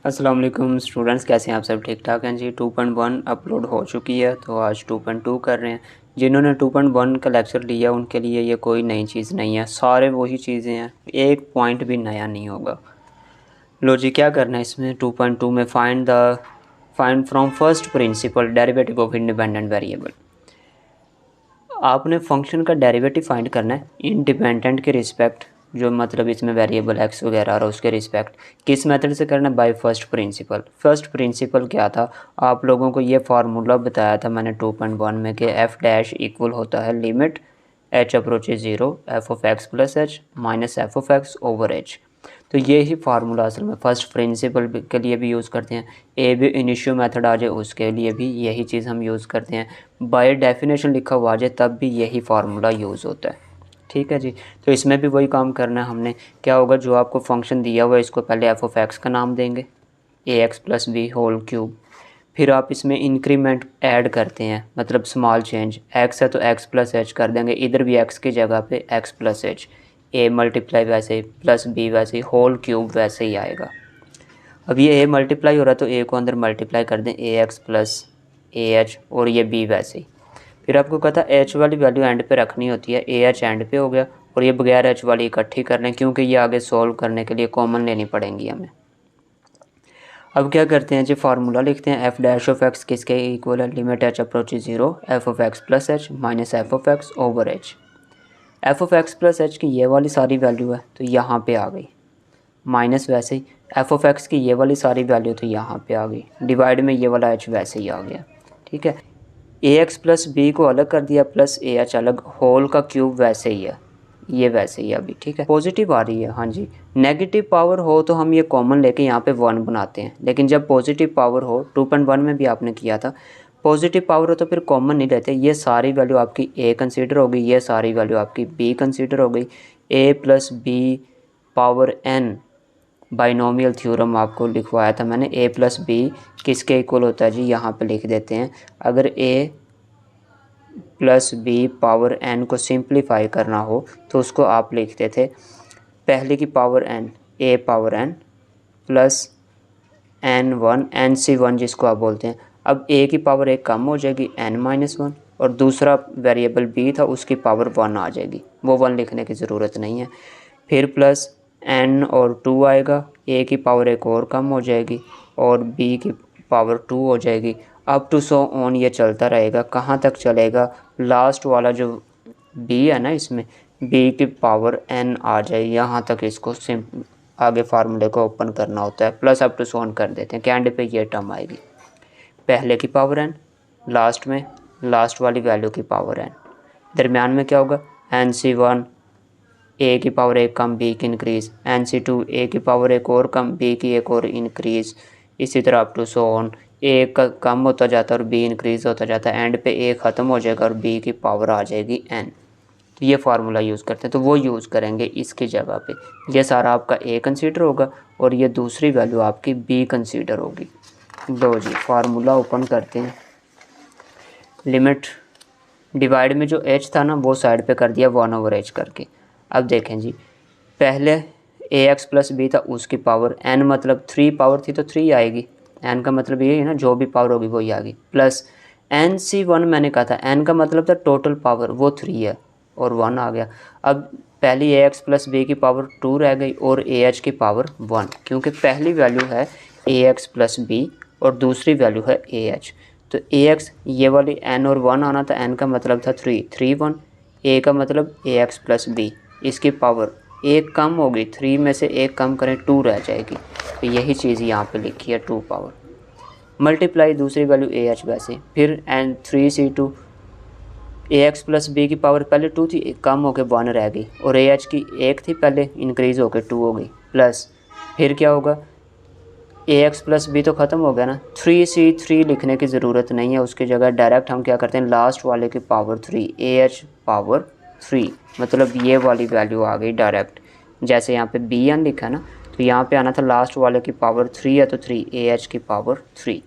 अस्सलाम वालेकुम स्टूडेंट्स, कैसे हैं आप सब? ठीक ठाक हैं जी। 2.1 अपलोड हो चुकी है तो आज 2.2 कर रहे हैं। जिन्होंने 2.1 का लेक्चर लिया उनके लिए ये कोई नई चीज़ नहीं है, सारे वही चीज़ें हैं, एक पॉइंट भी नया नहीं होगा। लो जी, क्या करना है इसमें 2.2 में find from first principle derivative of independent variable. आपने फंक्शन का डेरिवेटिव फाइंड करना है इंडिपेंडेंट के रिस्पेक्ट, जो मतलब इसमें वेरिएबल एक्स वगैरह और उसके रिस्पेक्ट। किस मेथड से करना है? By first principle. First principle क्या था? आप लोगों को ये फार्मूला बताया था मैंने 2.1 में कि एफ डैश इक्वल होता है limit H approaches 0 F of x plus H minus F of x over H. तो ये ही फार्मूला असल में फर्स्ट प्रिंसिपल के लिए भी यूज़ करते हैं। ए बी इनिशियो मेथड आ जाए उसके लिए भी यही चीज़ हम यूज़ करते हैं। बाय डेफिनेशन लिखा हुआ आ जाए तब भी यही फार्मूला यूज़ होता है। ठीक है जी। तो इसमें भी वही काम करना है हमने। क्या होगा, जो आपको फंक्शन दिया हुआ है इसको पहले एफ ऑफ एक्स का नाम देंगे, A X plus B whole cube. फिर आप इसमें इंक्रीमेंट ऐड करते हैं, मतलब स्मॉल चेंज। एक्स है तो एक्स प्लस एच कर देंगे, इधर भी एक्स की जगह पे x plus H. A multiply वैसे ही प्लस बी वैसे ही होल क्यूब वैसे ही आएगा। अब ये ए मल्टीप्लाई हो रहा है तो ए को अंदर मल्टीप्लाई कर दें, ए एक्स प्लस ए एच, और ये बी वैसे ही। फिर आपको कहता है एच वाली वैल्यू एंड पे रखनी होती है, ए एच एंड पे हो गया, और ये बगैर एच वाली इकट्ठी कर लें क्योंकि ये आगे सॉल्व करने के लिए कॉमन लेनी पड़ेंगी हमें। अब क्या करते हैं जी, फार्मूला लिखते हैं। एफ डैश ऑफ एक्स किसके इक्वल है? Limit H approach 0 F of x plus H minus F of x over H. F of x plus H की ये वाली सारी वैल्यू है तो यहाँ पे आ गई, माइनस वैसे ही एफ ऑफ एक्स की ये वाली सारी वैल्यू तो यहाँ पे आ गई, डिवाइड में ये वाला एच वैसे ही आ गया। ठीक है, ए एक्स प्लस बी को अलग कर दिया, प्लस ए एच अलग, होल का क्यूब वैसे ही है, ये वैसे ही अभी। ठीक है, पॉजिटिव आ रही है, हाँ जी। नेगेटिव पावर हो तो हम ये कॉमन लेके यहाँ पे 1 बनाते हैं, लेकिन जब पॉजिटिव पावर हो 2.1 में भी आपने किया था, पॉजिटिव पावर हो तो फिर कॉमन नहीं लेते। ये सारी वैल्यू आपकी ए कंसीडर हो गई, ये सारी वैल्यू आपकी बी कंसीडर हो गई। A plus B power N binomial theorem आपको लिखवाया था मैंने। ए प्लस बी किसके इक्वल होता है जी? यहाँ पे लिख देते हैं। अगर A plus B power N को सिंप्लीफाई करना हो तो उसको आप लिखते थे पहले की power N, A power N plus N1 NC1 जिसको आप बोलते हैं। अब ए की पावर एक कम हो जाएगी, n-1, और दूसरा वेरिएबल बी था उसकी पावर 1 आ जाएगी, वो 1 लिखने की ज़रूरत नहीं है। फिर प्लस n और 2 आएगा, ए की पावर एक और कम हो जाएगी और बी की पावर 2 हो जाएगी। अप टू सो ऑन ये चलता रहेगा। कहाँ तक चलेगा? लास्ट वाला जो बी है ना, इसमें बी की पावर n आ जाए, यहाँ तक इसको आगे फार्मूले को ओपन करना होता है, प्लस अप टू सोन कर देते हैं कि एंड पे ये टर्म आएगी, पहले की पावर एन, लास्ट में लास्ट वाली वैल्यू की पावर एन, दरमियान में क्या होगा? NC1 ए की पावर एक कम बी की इंक्रीज़, NC2 ए की पावर एक और कम बी की एक और इंक्रीज़, इसी तरह अप टू सो ऑन। ए का कम होता जाता है और बी इंक्रीज़ होता जाता है, एंड पे ए ख़त्म हो जाएगा और बी की पावर आ जाएगी एन। तो ये फार्मूला यूज़ करते हैं, तो वो यूज़ करेंगे इसकी जगह पे। ये सारा आपका ए कंसीडर होगा और ये दूसरी वैल्यू आपकी बी कंसीडर होगी। लो जी, फार्मूला ओपन करते हैं। लिमिट डिवाइड में जो एच था ना वो साइड पे कर दिया 1 ओवर एच करके। अब देखें जी, पहले ए एक्स प्लस बी था उसकी पावर एन, मतलब 3 पावर थी तो 3 आएगी, एन का मतलब ये है ना जो भी पावर होगी वही आएगी, प्लस NC1 मैंने कहा था, एन का मतलब था टोटल पावर, वो 3 है और 1 आ गया। अब पहली ए एक्स प्लस बी की पावर 2 रह गई और ए एच की पावर 1, क्योंकि पहली वैल्यू है ए एक्स प्लस बी और दूसरी वैल्यू है ए एच। तो ए एक्स ये वाली एन और 1 आना था, एन का मतलब था 3 1, ए का मतलब ए एक्स प्लस बी, इसकी पावर एक कम होगी, 3 में से एक कम करें 2 रह जाएगी, तो यही चीज़ यहाँ पे लिखी है 2 पावर, मल्टीप्लाई दूसरी वैल्यू ए एच वैसे, फिर एन 3C2 ए एक्स प्लस बी की पावर पहले 2 थी, कम होकर 1 रह गई, और ए एच की 1 थी पहले, इंक्रीज़ होकर 2 हो गई, प्लस फिर क्या होगा? ए एक्स प्लस बी तो ख़त्म हो गया ना, 3C3 लिखने की ज़रूरत नहीं है, उसकी जगह डायरेक्ट हम क्या करते हैं, लास्ट वाले की पावर 3 ए एच पावर 3, मतलब ये वाली वैल्यू आ गई डायरेक्ट। जैसे यहाँ पे बी एन लिखा है ना, तो यहाँ पे आना था लास्ट वाले की पावर 3 है तो 3 ए एच की पावर 3,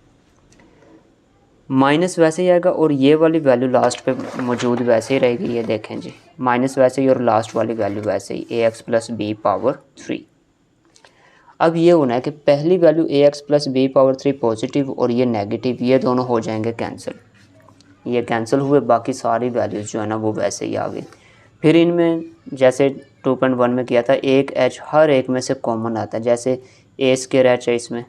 माइनस वैसे ही आएगा और ये वाली वैल्यू लास्ट पे मौजूद वैसे ही रहेगी। ये देखें जी, माइनस वैसे ही और लास्ट वाली वैल्यू वैसे ही, A X plus B power 3। अब ये होना है कि पहली value ax plus B power 3 positive और ये नेगेटिव, ये दोनों हो जाएंगे कैंसिल, ये कैंसिल हुए, बाकी सारी वैल्यूज़ जो है ना वो वैसे ही आ गई। फिर इनमें जैसे 2.1 में किया था, एक h हर एक में से कॉमन आता है, जैसे a स्क्वायर h है इसमें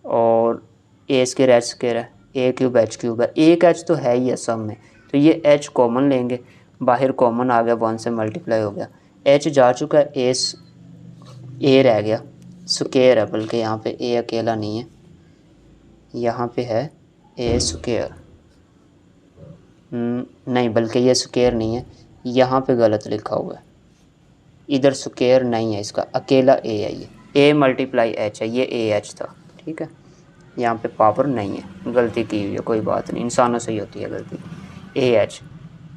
और a स्क्वायर h स्क्वायर है, a क्यूब h क्यूब है, एक h तो है ही है सब में, तो ये h कॉमन लेंगे, बाहर कॉमन आ गया, 1 से मल्टीप्लाई हो गया, h जा चुका है, a रह गया, स्क्वायर है, बल्कि यहाँ पे a अकेला नहीं है, यहाँ पे है a स्क्वायर, नहीं बल्कि ये स्क्वायर नहीं है, यहाँ पे गलत लिखा हुआ है, इधर स्क्वायर नहीं है इसका, अकेला a है, ये a मल्टीप्लाई h है, ये a h था, ठीक है, यहाँ पे पावर नहीं है, गलती की हुई है, कोई बात नहीं, इंसानों से ही होती है गलती। a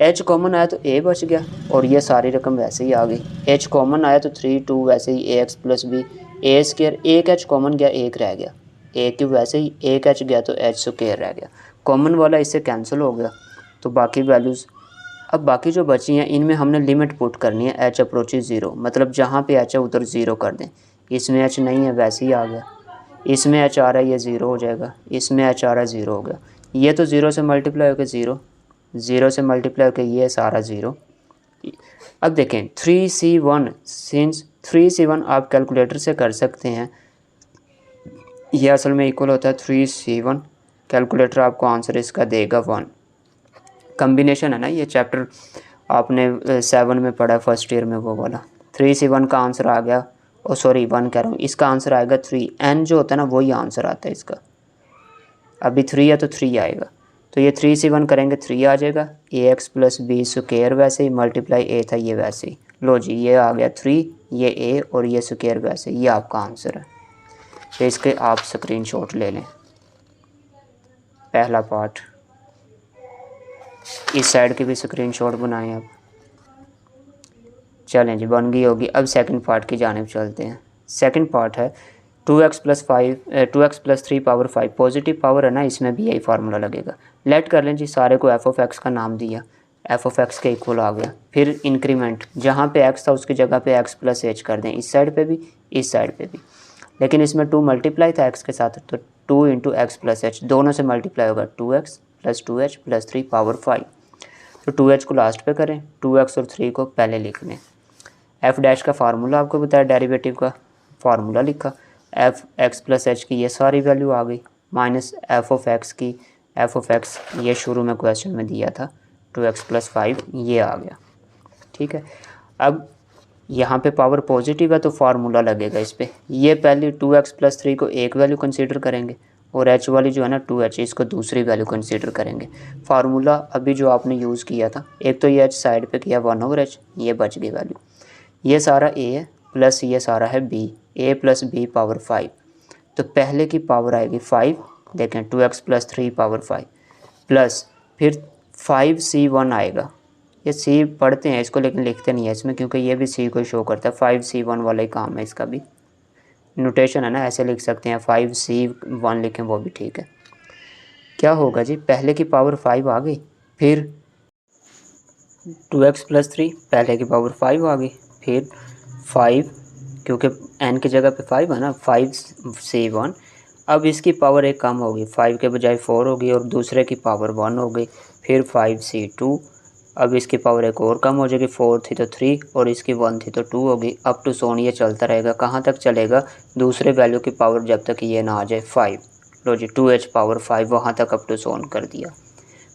h कॉमन आया तो a बच गया और ये सारी रकम वैसे ही आ गई, h कॉमन आया तो 3 2 वैसे ही ax plus B, a square, एक h कॉमन गया, एक रह गया, a क्यूब वैसे ही, एक h गया तो h स्क्वायर रह गया, कॉमन वाला इससे कैंसिल हो गया, तो बाकी वैल्यूज़ अब बाकी जो बची हैं इनमें हमने लिमिट पुट करनी है, h अप्रोचेज 0, मतलब जहाँ पे h है उधर 0 कर दें, इसमें h नहीं है वैसे ही आ गया, इसमें h आ रहा है ये 0 हो जाएगा, इसमें h आ रहा है 0 हो गया, ये तो 0 से मल्टीप्लाई होकर 0, 0 से मल्टीप्लाई होकर ये सारा 0। अब देखें 3c1, सिंस 3c1 आप कैलकुलेटर से कर सकते हैं, ये असल में इक्वल होता है 3c1, कैलकुलेटर आपको आंसर इसका देगा 1, कम्बिनेशन है ना, ये चैप्टर आपने 7 में पढ़ा है फर्स्ट ईयर में, वो वाला 3c1 का आंसर आ गया, ओ सॉरी 1 कह रहा हूँ, इसका आंसर आएगा 3, n जो होता है ना वही आंसर आता है इसका, अभी 3 है तो 3 आएगा, तो ये 3c1 करेंगे 3 आ जाएगा, ax प्लस बी स्क्वायर वैसे ही मल्टीप्लाई a था ये वैसे ही, लो जी ये आ गया 3, ये a और ये स्क्वायर वैसे, ये आपका आंसर है, तो इसके आप स्क्रीनशॉट ले लें, पहला पार्ट, इस साइड की भी स्क्रीनशॉट बनाएं आप, चलें जी बन गई होगी। अब सेकंड पार्ट की जानिब चलते हैं, सेकंड पार्ट है 2x plus 3 power 5, positive power है ना, इसमें भी यही फार्मूला लगेगा, लेट कर लें जी, सारे को f ऑफ x का नाम दिया, f ऑफ x के इक्वल आ गया, फिर इंक्रीमेंट जहाँ पे x था उसकी जगह पे x प्लस h कर दें, इस साइड पे भी इस साइड पे भी, लेकिन इसमें 2 मल्टीप्लाई था x के साथ, तो 2 इंटू एक्स प्लस एच, दोनों से मल्टीप्लाई होगा 2x plus 2h plus 3 power 5, तो 2h को लास्ट पे करें, 2x और 3 को पहले लिख लें, f डैश का फार्मूला आपको बताया, डेरिवेटिव का फार्मूला लिखा, f x प्लस एच की ये सारी वैल्यू आ गई, माइनस f ऑफ x की, f ऑफ x ये शुरू में क्वेश्चन में दिया था 2x प्लस 5, ये आ गया, ठीक है। अब यहाँ पे पावर पॉजिटिव है तो फार्मूला लगेगा इस पर, ये पहले 2x प्लस 3 को एक वैल्यू कंसीडर करेंगे और h वाली जो है ना 2h, इसको दूसरी वैल्यू कंसीडर करेंगे। फार्मूला अभी जो आपने यूज़ किया था, एक तो ये h साइड पे किया 1/h, ये बच गई वैल्यू, ये सारा a है प्लस ये सारा है b, a plus b power 5, तो पहले की पावर आएगी 5, देखें 2x प्लस 3 पावर 5 प्लस फिर 5c1 आएगा, ये c पढ़ते हैं इसको लेकिन लिखते नहीं है इसमें, क्योंकि ये भी c को शो करता है, 5c1 वाला ही काम है, इसका भी नोटेशन है ना, ऐसे लिख सकते हैं, 5c1 लिखें वो भी ठीक है। क्या होगा जी, पहले की पावर 5 आ गई, फिर 2x प्लस 3 पहले की पावर 5 आ गई, फिर 5 क्योंकि n की जगह पे 5 है ना, 5c1, अब इसकी पावर एक कम होगी, 5 के बजाय 4 होगी और दूसरे की पावर 1 हो गई, फिर 5c2, अब इसकी पावर एक और कम हो जाएगी, 4 थी तो 3 और इसकी 1 थी तो 2 होगी, अप टू सोन ये चलता रहेगा, कहाँ तक चलेगा, दूसरे वैल्यू की पावर जब तक ये ना आ जाए 5, लो जी 2h पावर 5 वहाँ तक अप टू सोन कर दिया,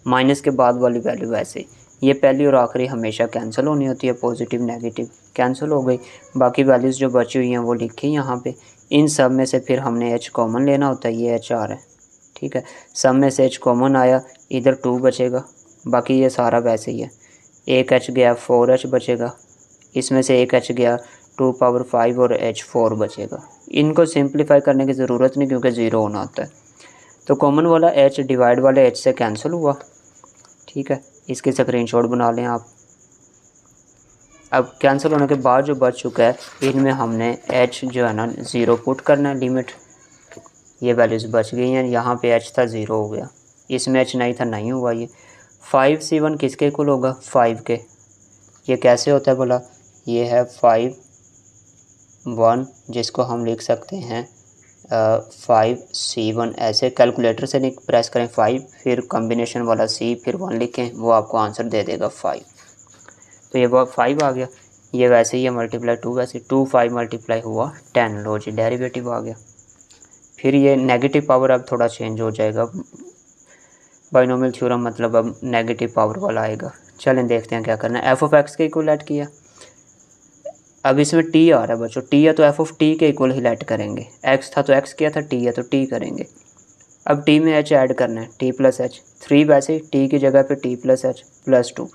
माइनस के बाद वाली वैल्यू वैसे, ये पहली और आखिरी हमेशा कैंसिल होनी होती है, पॉजिटिव नेगेटिव कैंसिल हो गई, बाकी वैल्यूज़ जो बची हुई हैं वो लिखी यहाँ पे, इन सब में से फिर हमने h कॉमन लेना होता है, ये h आ रहा है, ठीक है, सब में से h कॉमन आया, इधर 2 बचेगा, बाकी ये सारा वैसे ही है, एक h गया 4h बचेगा, इसमें से एक h गया 2 पावर 5 और h 4 बचेगा, इनको सिंप्लीफाई करने की ज़रूरत नहीं क्योंकि 0 होना होता है, तो कॉमन वाला h डिवाइड वाले h से कैंसिल हुआ, ठीक है, इसके स्क्रीनशॉट बना लें आप। अब कैंसिल होने के बाद जो बच चुका है इनमें हमने h जो है ना 0 पुट करना है, लिमिट, ये वैल्यूज़ बच गई हैं, यहाँ पे h था 0 हो गया, इसमें h नहीं था नहीं हुआ, ये 5c1 किसके इक्वल होगा, 5 के, ये कैसे होता है बोला, ये है 5 1, जिसको हम लिख सकते हैं 5C1 ऐसे। कैलकुलेटर से प्रेस करें 5, फिर कॉम्बिनेशन वाला C, फिर 1 लिखें, वो आपको आंसर दे देगा 5। तो ये 5 आ गया। ये वैसे ही है मल्टीप्लाई 2, वैसे 2 5 मल्टीप्लाई हुआ 10। लो जी डेरिवेटिव आ गया। फिर ये नेगेटिव पावर अब थोड़ा चेंज हो जाएगा, बाइनोमियल थ्योरम मतलब अब नेगेटिव पावर वाला आएगा। चलें देखते हैं क्या करना है। एफ ऑफ एक्स के इक्वल लेट किया, अब इसमें टी आ रहा है बच्चों, टी है तो एफ ऑफ टी के इक्वल ही लेट करेंगे। एक्स था तो एक्स किया था, टी है तो टी करेंगे। अब टी में एच ऐड करना है, टी प्लस एच। 3 वैसे टी की जगह पे टी प्लस एच प्लस 2,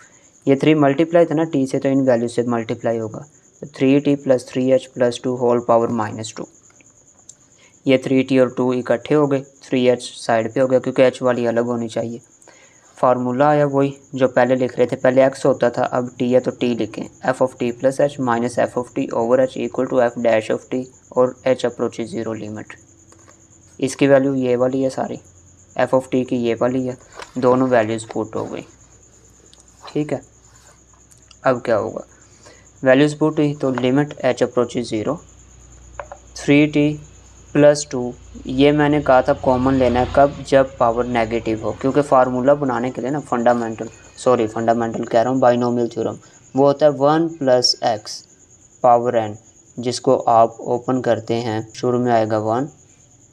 ये 3 मल्टीप्लाई था ना टी से, तो इन वैल्यू से मल्टीप्लाई होगा, तो 3t plus 3h plus 2 whole power -2। ये 3t और 2 इकट्ठे हो गए, 3h साइड पे हो गया क्योंकि h वाली अलग होनी चाहिए। फार्मूला आया वही जो पहले लिख रहे थे, पहले x होता था, अब t है तो t लिखें। F of T plus H minus F of T over H equal to F dash of T, और h अप्रोचेज 0 लिमिट। इसकी वैल्यू ये वाली है सारी, एफ ऑफ टी की ये वाली है, दोनों वैल्यूज़ पुट हो गई। ठीक है, अब क्या होगा, वैल्यूज़ पुट हुई तो limit h approaches 0, 3t plus 2, ये मैंने कहा था कॉमन लेना है कब, जब पावर नेगेटिव हो, क्योंकि फार्मूला बनाने के लिए ना फंडामेंटल कह रहा हूँ, बाइनोमियल थ्योरम, वो होता है 1 प्लस एक्स पावर n, जिसको आप ओपन करते हैं, शुरू में आएगा 1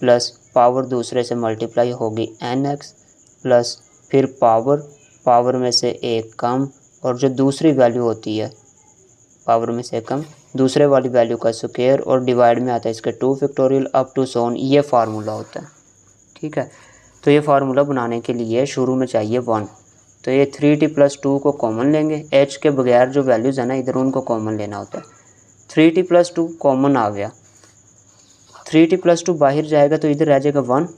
प्लस पावर दूसरे से मल्टीप्लाई होगी nx प्लस फिर पावर में से एक कम, और जो दूसरी वैल्यू होती है पावर में से कम दूसरे वाली वैल्यू का स्क्वायर, और डिवाइड में आता है इसके 2 factorial up to so on, ये फार्मूला होता है। ठीक है, तो ये फार्मूला बनाने के लिए शुरू में चाहिए 1, तो ये 3t प्लस 2 को कॉमन लेंगे, h के बगैर जो वैल्यूज़ है ना इधर उनको कॉमन लेना होता है। 3t प्लस 2 कॉमन आ गया, 3t प्लस 2 बाहर जाएगा तो इधर रह जाएगा 1।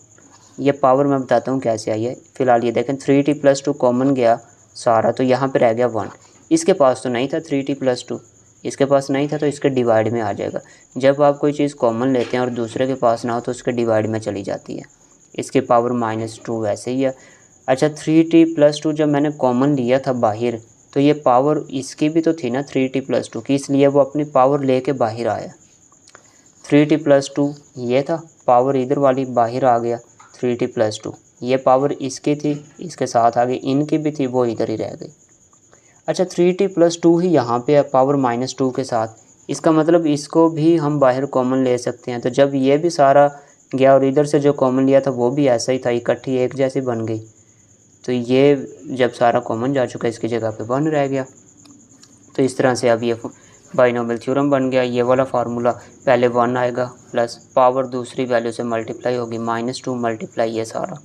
ये पावर मैं बताता हूँ कैसे आई है, फिलहाल ये देखें 3t प्लस 2 कॉमन गया सारा, तो यहाँ पे रह गया 1। इसके पास तो नहीं था 3t प्लस 2, इसके पास नहीं था तो इसके डिवाइड में आ जाएगा। जब आप कोई चीज़ कॉमन लेते हैं और दूसरे के पास ना हो तो उसके डिवाइड में चली जाती है, इसके पावर -2 वैसे ही है। अच्छा 3t प्लस 2 जब मैंने कॉमन लिया था बाहर, तो ये पावर इसकी भी तो थी ना 3t प्लस 2 की, इसलिए वो अपनी पावर लेके बाहर आया। 3t प्लस 2 ये था, पावर इधर वाली बाहर आ गया, 3t प्लस 2 ये पावर इसकी थी, इसके साथ आगे इनकी भी थी, वो इधर ही रह गई। अच्छा 3t प्लस 2 ही यहाँ पे है पावर -2 के साथ, इसका मतलब इसको भी हम बाहर कॉमन ले सकते हैं। तो जब ये भी सारा गया और इधर से जो कॉमन लिया था वो भी ऐसा ही था, इकट्ठी एक जैसी बन गई, तो ये जब सारा कॉमन जा चुका इसकी जगह पे 1 रह गया। तो इस तरह से अब ये बाइनोमियल थ्योरम बन गया। ये वाला फार्मूला पहले 1 आएगा प्लस पावर दूसरी वैल्यू से मल्टीप्लाई होगी -2 मल्टीप्लाई ये सारा,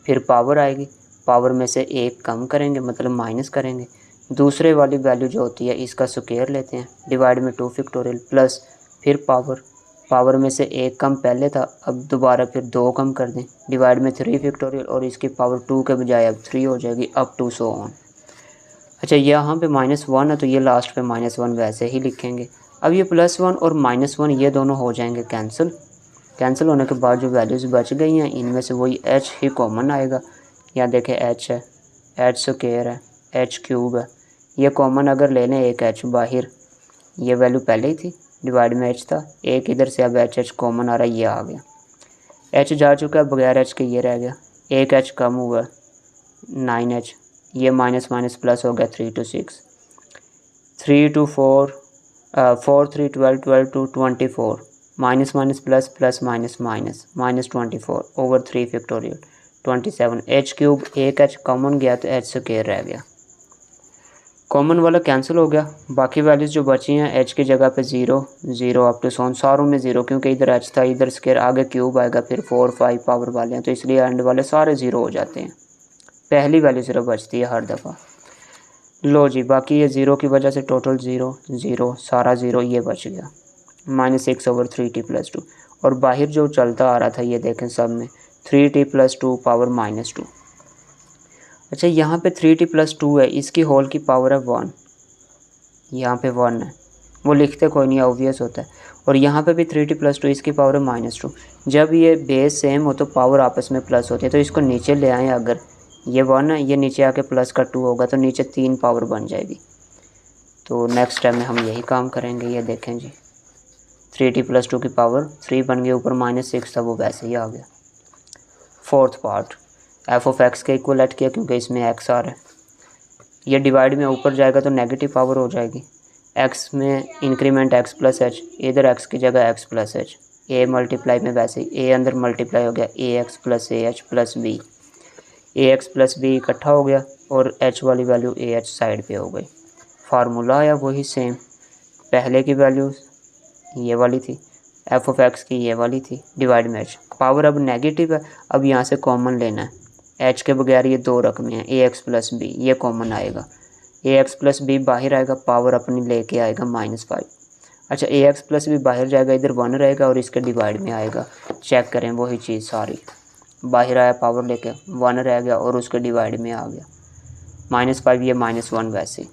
फिर पावर आएगी, पावर में से एक कम करेंगे मतलब माइनस करेंगे, दूसरे वाली वैल्यू जो होती है इसका स्क्वायर लेते हैं, डिवाइड में 2 फैक्टोरियल प्लस फिर पावर में से एक कम पहले था, अब दोबारा फिर 2 कम कर दें, डिवाइड में 3 फैक्टोरियल, और इसकी पावर 2 के बजाय अब 3 हो जाएगी, अप टू सो ऑन। अच्छा यहाँ पे -1 है तो ये लास्ट पे -1 वैसे ही लिखेंगे। अब ये +1 और -1 ये दोनों हो जाएंगे कैंसिल होने के बाद जो वैल्यूज़ बच गई हैं इनमें से वही h ही कॉमन आएगा। यहाँ देखें h है, h स्क्वायर है, h क्यूब है, ये कॉमन अगर ले लें एक h बाहर, ये वैल्यू पहले ही थी, डिवाइड में h था, एक इधर से अब h कॉमन आ रहा है, ये आ गया, h जा चुका है, बगैर h के ये रह गया, एक h कम हुआ 9h, ये माइनस माइनस प्लस हो गया 3 to 6, 3 to 4, 4 3 12 12 to 24, minus minus plus plus minus minus -24 over 3 factorial 27, h cube एक h कॉमन गया तो h स्क्वायर रह गया, कॉमन वाला कैंसिल हो गया, बाकी वैल्यूज़ जो बची हैं h की जगह पे 0 0 अप टू सोन, सारों में 0 क्योंकि इधर h था, इधर स्क्वायर, आगे क्यूब आएगा, फिर 4 5 पावर वाले हैं तो इसलिए एंड वाले सारे 0 हो जाते हैं, पहली वैल्यू सिर्फ बचती है हर दफ़ा। लो जी बाकी ये 0 की वजह से टोटल 0 0 सारा 0 ये बच गया, -6 ओवर 3t प्लस 2, और बाहर जो चलता आ रहा था ये देखें सब में 3t प्लस 2 पावर -2। अच्छा यहाँ पे 3t प्लस 2 है, इसकी होल की पावर है 1, यहाँ पे 1 है, वो लिखते कोई नहीं, ऑब्वियस होता है, और यहाँ पे भी 3t प्लस 2 इसकी पावर है -2। जब ये बेस सेम हो तो पावर आपस में प्लस होती है, तो इसको नीचे ले आएँ, अगर ये 1 है, ये नीचे आके प्लस का 2 होगा तो नीचे 3 पावर बन जाएगी। तो नेक्स्ट टाइम में हम यही काम करेंगे, ये देखें जी। 3t+2 की पावर 3 बन गया, ऊपर -6 था वो वैसे ही आ गया। फोर्थ पार्ट, f(x) के इक्वल ऐड किया क्योंकि इसमें x आ रहा है, ये डिवाइड में ऊपर जाएगा तो नेगेटिव पावर हो जाएगी। x में इंक्रीमेंट x + h, इधर x की जगह x + h, a मल्टीप्लाई में वैसे ही a अंदर मल्टीप्लाई हो गया, ax + ah + b, ax + b इकट्ठा हो गया और h वाली वैल्यू ah साइड पे हो गई। फार्मूला आया वही सेम, पहले की वैल्यू ये वाली थी, f(x) की ये वाली थी, डिवाइड में h, पावर अब नेगेटिव है, अब यहाँ से कॉमन लेना है, h के बगैर ये दो रकमें हैं, ax + b, ये कॉमन आएगा, ax + b बाहर आएगा, पावर अपनी लेके आएगा -5। अच्छा, ax + b बाहर जाएगा, इधर 1 रहेगा और इसके डिवाइड में आएगा, चेक करें वही चीज़ सारी, बाहर आया पावर लेके 1 रह गया और उसके डिवाइड में आ गया -5, ये -1 वैसे।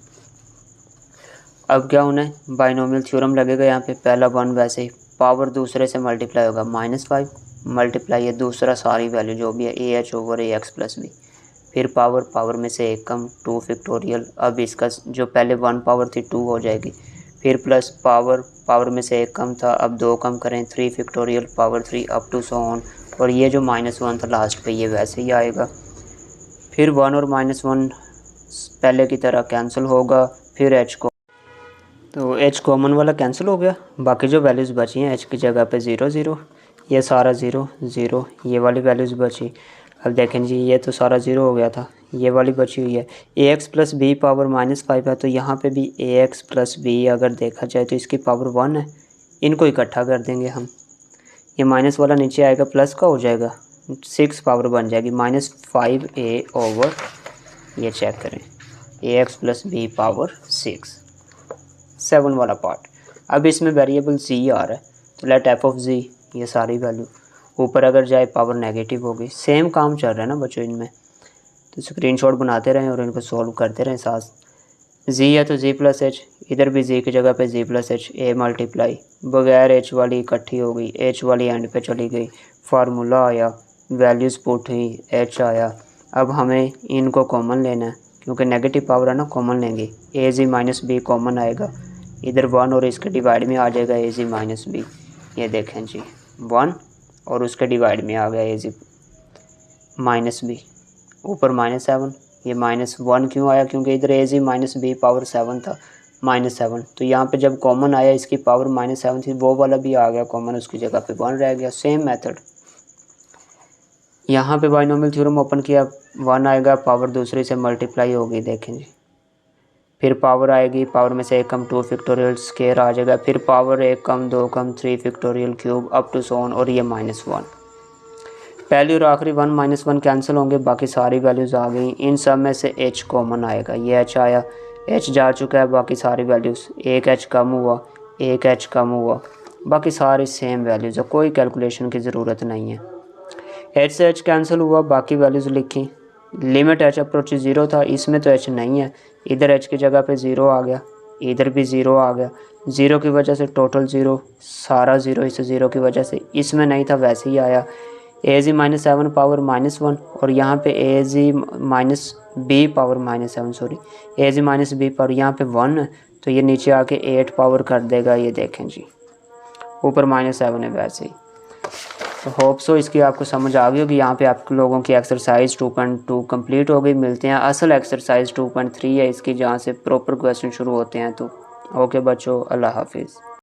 अब क्या होना है, बाइनोमियल थ्योरम लगेगा यहाँ पे, पहला 1 वैसे ही, पावर दूसरे से मल्टीप्लाई होगा, -5 मल्टीप्लाई ये दूसरा सारी वैल्यू जो भी है ah/ax + b, फिर पावर में से 1 कम 2 फैक्टोरियल, अब इसका जो पहले 1 पावर थी 2 हो जाएगी, फिर प्लस पावर में से 1 कम था, अब 2 कम करें 3 factorial power 3 up to so on, और ये जो -1 था लास्ट पे ये वैसे ही आएगा, फिर 1 और -1 पहले की तरह कैंसिल होगा, फिर h को तो h कॉमन वाला कैंसिल हो गया, बाकी जो वैल्यूज़ बची हैं h की जगह पे 0 0, ये सारा 0 0, ये वाली वैल्यूज़ बची। अब देखें जी, ये तो सारा 0 हो गया था, ये वाली बची हुई है, ax + b पावर -5 है, तो यहाँ पे भी ax + b अगर देखा जाए तो इसकी पावर 1 है, इनको इकट्ठा कर देंगे हम, ये माइनस वाला नीचे आएगा, प्लस का हो जाएगा, 6 पावर बन जाएगी -5a/, ये चेक करें, ax + b पावर 6, 7 वाला पार्ट। अब इसमें वेरिएबल z आ रहा है, तो लेट f(z) ये सारी वैल्यू ऊपर अगर जाए पावर नेगेटिव होगी, सेम काम चल रहा है ना बच्चों इनमें, तो स्क्रीनशॉट बनाते रहें और इनको सॉल्व करते रहें साथ। z है तो z + h, इधर भी z की जगह पे z + h, a मल्टीप्लाई बगैर h वाली इकट्ठी हो गई, h वाली एंड पे चली गई, फार्मूला आया, वैल्यूज़ पुट हुई, h आया। अब हमें इनको कॉमन लेना है क्योंकि नेगेटिव पावर है ना, कॉमन लेंगे, az - b कॉमन आएगा, इधर 1 और इसके डिवाइड में आ जाएगा az - b, ये देखें जी 1 और उसके डिवाइड में आ गया az - b, ऊपर -7, ये -1 क्यों आया, क्योंकि इधर az - b पावर 7 था, -7, तो यहाँ पे जब कॉमन आया इसकी पावर -7 थी, वो वाला भी आ गया कॉमन, उसकी जगह पे 1 रह गया, सेम मेथड। यहाँ पे बाइनोमियल थ्योरम ओपन किया, 1 आएगा, पावर दूसरे से मल्टीप्लाई होगी, देखें जी, फिर पावर आएगी, पावर में से 1 कम 2 फैक्टोरियल स्केयर आ जाएगा, फिर पावर 1 कम 2 कम 3 factorial cube up to so on, और ये -1, पहली और आखिरी 1 -1 कैंसिल होंगे, बाकी सारी वैल्यूज़ आ गई, इन सब में से h कॉमन आएगा, ये h आया, h जा चुका है, बाकी सारी वैल्यूज़, एक h कम हुआ, एक h कम हुआ, बाकी सारी सेम वैल्यूज़ है, कोई कैलकुलेशन की ज़रूरत नहीं है। h से h कैंसिल हुआ, बाकी वैल्यूज़ लिखी, लिमिट h अप्रोच 0 था, इसमें तो h नहीं है, इधर h की जगह पे 0 आ गया, इधर भी 0 आ गया, 0 की वजह से टोटल 0, सारा 0 इस 0 की वजह से, इसमें नहीं था वैसे ही आया, az - 7 पावर -1, और यहाँ पे az - b power -7, sorry az - b power यहाँ पे 1 है, तो ये नीचे आके 8 पावर कर देगा, ये देखें जी, ऊपर -7 है वैसे ही। तो होप सो इसकी आपको समझ आ गई होगी। यहाँ पे आप लोगों की एक्सरसाइज 2.2 कंप्लीट हो गई। मिलते हैं असल एक्सरसाइज 2.3 है इसकी, जहाँ से प्रॉपर क्वेश्चन शुरू होते हैं। तो ओके बच्चों, अल्लाह हाफिज़।